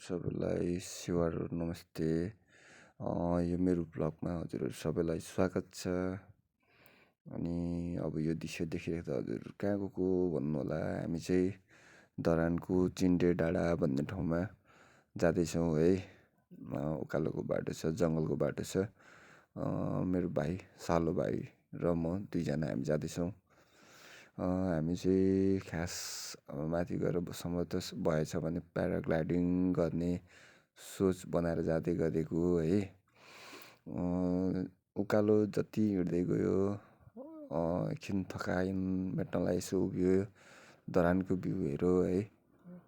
सबैलाई स्याहार नमस्ते। यो मेरो ब्लगमा हजुरहरू सबैलाई स्वागत छ। अनि अब यो दृश्य देखिरहेको त हजुर कहाँ गएको भन्नु होला। हामी चाहिँ धरानको चिन्डे डाँडा भन्ने ठाउँमा जाँदैछौँ है। उकालोको बाटो छ, जङ्गलको बाटो छ। मेरो भाइ, सालो भाइ र म दुईजना हामी जाँदैछौँ। हामी चाहिँ खास माथि गएर सम्भवतः भएछ भने प्याराग्लाइडिङ गर्ने सोच बनाएर जाँदै गरेको है। उकालो जति हिँड्दै गयो एकछिन थकाइ मेट्नलाई यसो उभियो, धरानको भ्यू हेऱ्यो है।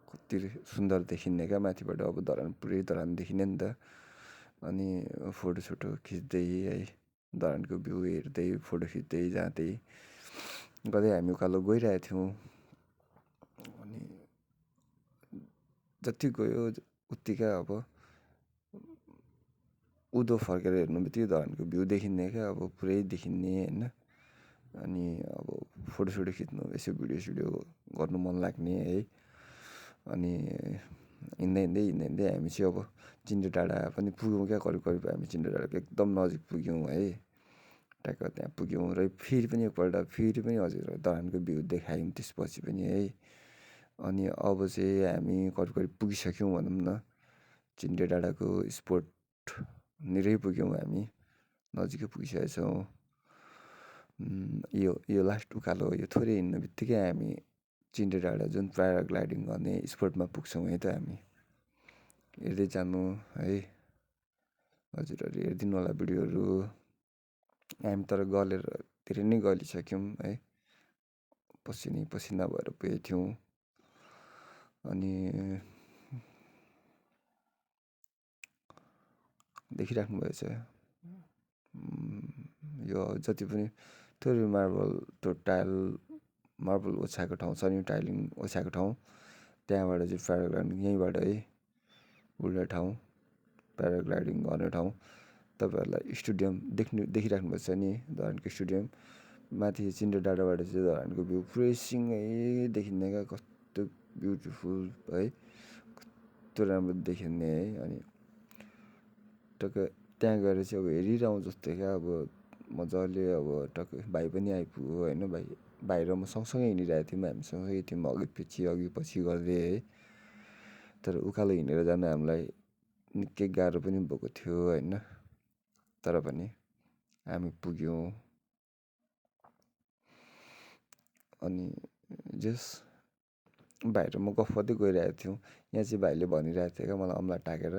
कति सुन्दर देखिने क्या माथिबाट। अब धरान पुरै धरान देखिने नि त। अनि फोटोसोटो खिच्दै है, धरानको भ्यू हेर्दै फोटो खिच्दै जाँदै गर्दै हामी उकालो गइरहेको थियौँ। अनि जति गयो उत्तिकै अब उँधो फर्केर हेर्नु बित्तिकै धरानको भ्यू देखिने क्या, अब पुरै देखिने होइन। अनि अब फोटोसोटो खिच्नु, यसो भिडियो गर्नु मन लाग्ने है। अनि हिँड्दै हामी चाहिँ अब चिन्डे डाँडा पनि पुग्यौँ क्या। करिब हामी चिन्डे डाँडाको एकदम नजिक पुग्यौँ है। ट्याक्क त्यहाँ पुग्यौँ र फेरि पनि हजुर धरानको भ्यू देखायौँ त्यसपछि पनि है। अनि अब चाहिँ हामी करिब पुगिसक्यौँ भनौँ न। चिन्डे डाँडाको स्पोट निरै पुग्यौँ हामी, नजिकै पुगिसकेका छौँ। यो लास्ट उकालो यो थोरै हिँड्नु बित्तिकै हामी चिन्डे डाँडा जुन प्याराग्लाइडिङ गर्ने स्पोटमा पुग्छौँ है त हामी। हेर्दै जानु है, हजुरहरू हेरिदिनु होला भिडियोहरू। हामी तर गलेर धेरै नै गलिसक्यौँ है, पसिना भएर पुगेको थियौँ। अनि देखिराख्नु भएछ यो जति पनि थोरै मार्बल ओछ्याएको ठाउँ छ नि, टाइलिङ ओछ्याएको ठाउँ, त्यहाँबाट चाहिँ प्याराग्लाइडिङ यहीँबाट है उड्ने ठाउँ, प्याराग्लाइडिङ गर्ने ठाउँ। तपाईँहरूलाई स्टेडियम देखिराख्नु भएको छ नि, धरानको स्टेडियम। माथि चिन्डे डाँडाबाट चाहिँ धरानको भ्यू पुरै सिङै देखिने क्या। कस्तो ब्युटिफुल है, कस्तो राम्रो देखिने है। अनि टक्क त्यहाँ गएर चाहिँ अब हेरिरहँ जस्तो क्या। अब मजाले अब टक्क भाइ पनि आइपुग्यो होइन। भाइ र म सँगसँगै हिँडिरहेको थियौँ, हामी सँगसँगै थियौँ अघि पछि गर्दै है। तर उकालो हिँडेर जानु हामीलाई निकै गाह्रो पनि भएको थियो होइन। तर पनि हामी पुग्यौँ। अनि भाइ र म गफ गर्दै गइरहेको थियौँ। यहाँ चाहिँ भाइले भनिरहेको थियो क्या मलाई औँला टाकेर,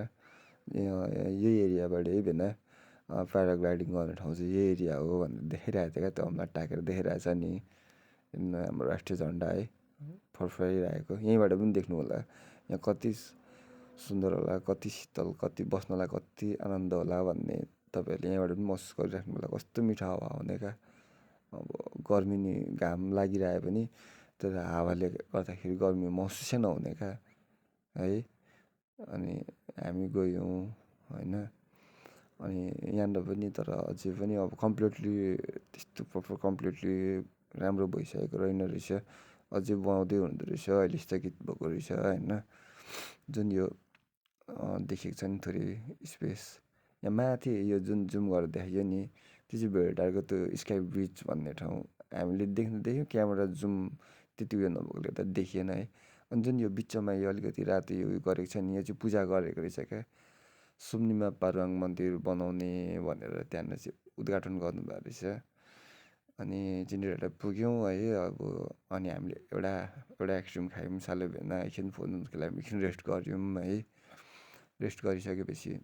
यही एरियाबाट है भेना प्याराग्लाइडिङ गर्ने ठाउँ चाहिँ यही एरिया हो भनेर देखाइरहेको थियो क्या। त्यो औँला टाकेर देखाइरहेको छ नि, हाम्रो राष्ट्रिय झन्डा है फर्फराइरहेको। यहीँबाट पनि देख्नु होला, यहाँ कति सुन्दर होला, कति शीतल, कति बस्नलाई कति आनन्द होला भन्ने तपाईँहरूले यहाँबाट पनि महसुस गरिराख्नु होला। कस्तो मिठो हावा आउने क्या। अब गर्मी नि घाम लागिरहे पनि तर हावाले गर्दाखेरि गर्मी महसुसै नहुने क्या है। अनि हामी गयौँ होइन। अनि यहाँनिर पनि तर अझै पनि अब त्यस्तो प्रपर कम्प्लिटली राम्रो भइसकेको रहेन रहेछ। अझै बनाउँदै हुँदो रहेछ, अहिले स्थगित भएको रहेछ होइन। जुन यो देखेको छ नि थोरै स्पेस, यहाँ माथि यो जुन जुम गरेर देखाइयो नि, त्यो चाहिँ भेटारको त्यो स्काई ब्रिज भन्ने ठाउँ। हामीले देख्यौँ क्यामेरा जुम त्यति उयो नभएकोले गर्दा देखिएन है। अनि जुन यो बिचमा यो अलिकति रातो यो गरेको छ नि, यो चाहिँ पूजा गरेको रहेछ क्या। सुम्निमा पारुवाङ मन्दिर बनाउने भनेर त्यहाँनिर चाहिँ उद्घाटन गर्नुभएको रहेछ। अनि चिन्डे डाँडा पुग्यौँ है। अब अनि हामीले एउटा आइसक्रिम खायौँ सालै भेना, एकछिन फोन खेलायौँ, एकछिन रेस्ट गऱ्यौँ है। रेस्ट गरिसकेपछि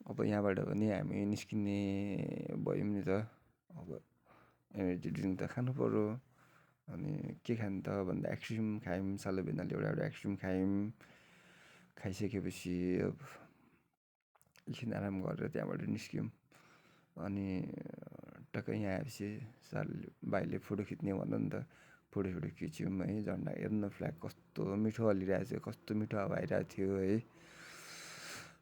अब यहाँबाट पनि हामी निस्किने भयौँ नि त। अब एनर्जी ड्रिङ्क त खानु पऱ्यो। अनि के खाने त भन्दा आइसक्रिम खायौँ, सालो भेनाले एउटा आइसक्रिम खायौँ। खाइसकेपछि अब एकछिन आराम गरेर त्यहाँबाट निस्क्यौँ। अनि टक्क यहाँ आएपछि भाइले फोटो खिच्ने भन्यो नि त, फोटोसोटो खिच्यौँ है। झन्डा हेर्नु फ्ल्याग कस्तो मिठो हल्लिरहेको थियो, कस्तो मिठो हावा आइरहेको थियो है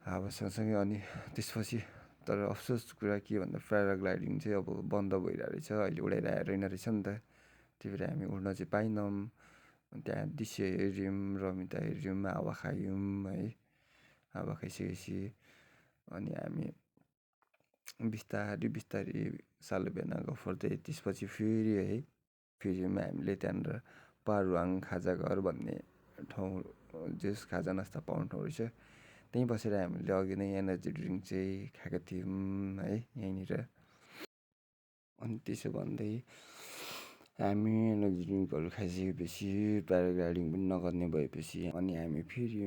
हावा सँगसँगै। अनि त्यसपछि तर अफसोस कुरा के भन्दा प्याराग्लाइडिङ चाहिँ अब बन्द भइरहेको रहेछ, अहिले उडाइरहेको रहेन रहेछ नि त। त्यही भएर हामी उड्न चाहिँ पाइनौँ। त्यहाँ दृश्य हेऱ्यौँ, रमिता हेऱ्यौँ, हावा खायौँ है। हावा खाइसकेपछि अनि हामी बिस्तारी बिस्तारी सालुबिना गफर्दै त्यसपछि फेरि है हामीले त्यहाँनिर पारुहाङ खाजा घर भन्ने ठाउँ जस खाजा नास्ता पाउने ठाउँ रहेछ, त्यहीँ बसेर हामीले अघि नै एनर्जी ड्रिङ्क चाहिँ खाएका थियौँ है यहीँनिर। अनि त्यसो भन्दै हामी एनर्जी ड्रिङ्कहरू खाइसकेपछि प्याराग्लाइडिङ पनि नगर्ने भएपछि अनि हामी फेरि